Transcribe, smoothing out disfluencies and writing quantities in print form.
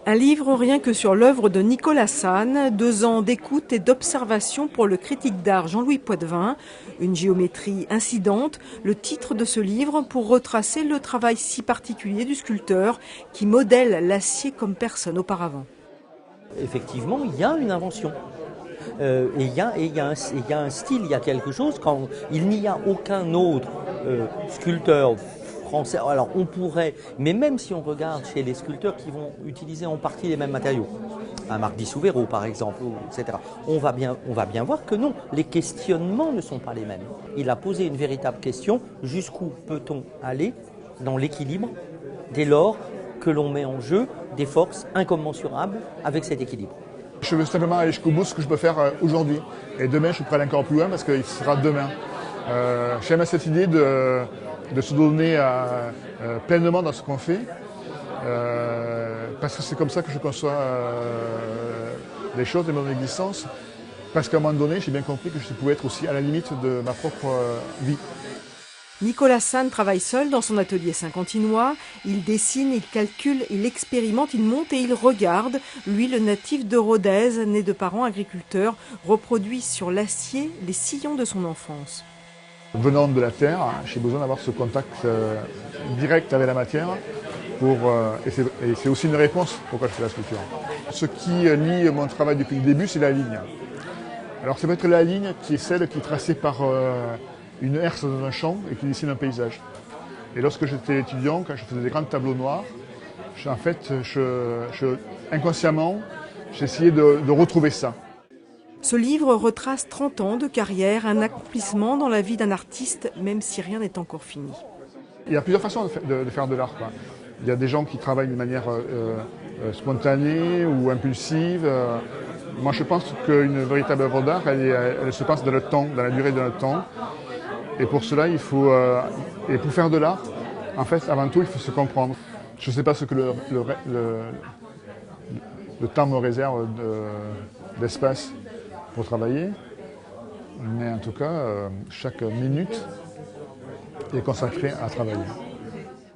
Un livre rien que sur l'œuvre de Nicolas Sane, 2 ans d'écoute et d'observation pour le critique d'art Jean-Louis Poitvin. Une géométrie incidente, le titre de ce livre pour retracer le travail si particulier du sculpteur qui modèle l'acier comme personne auparavant. Effectivement, il y a une invention. Il y a un style, il y a quelque chose. Quand il n'y a aucun autre sculpteur français, alors on pourrait, mais même si on regarde chez les sculpteurs qui vont utiliser en partie les mêmes matériaux, un Marc Souvero par exemple, etc., on va bien voir que non, les questionnements ne sont pas les mêmes. Il a posé une véritable question, jusqu'où peut-on aller dans l'équilibre dès lors que l'on met en jeu des forces incommensurables avec cet équilibre. Je veux simplement aller jusqu'au bout de ce que je peux faire aujourd'hui. Et demain, je peux aller encore plus loin parce qu'il sera demain. J'aime cette idée de se donner pleinement dans ce qu'on fait. Parce que c'est comme ça que je conçois les choses et mon existence. Parce qu'à un moment donné, j'ai bien compris que je pouvais être aussi à la limite de ma propre vie. Nicolas Sane travaille seul dans son atelier saint-quentinois. Il dessine, il calcule, il expérimente, il monte et il regarde. Lui, le natif de Rodez, né de parents agriculteurs, reproduit sur l'acier les sillons de son enfance. Venant de la terre, j'ai besoin d'avoir ce contact direct avec la matière. Et c'est aussi une réponse pourquoi je fais la sculpture. Ce qui lie mon travail depuis le début, c'est la ligne. Alors ça peut être la ligne qui est celle qui est tracée par une herse dans un champ et qui dessine un paysage. Et lorsque j'étais étudiant, quand je faisais des grands tableaux noirs, inconsciemment, j'essayais de retrouver ça. Ce livre retrace 30 ans de carrière, un accomplissement dans la vie d'un artiste, même si rien n'est encore fini. Il y a plusieurs façons de faire de l'art. Il y a des gens qui travaillent de manière spontanée ou impulsive. Moi, je pense qu'une véritable œuvre d'art, elle se passe dans le temps, dans la durée de notre temps. Et pour cela, et pour faire de l'art, en fait, avant tout, il faut se comprendre. Je ne sais pas ce que le temps me réserve d'espace pour travailler, mais en tout cas, chaque minute est consacrée à travailler.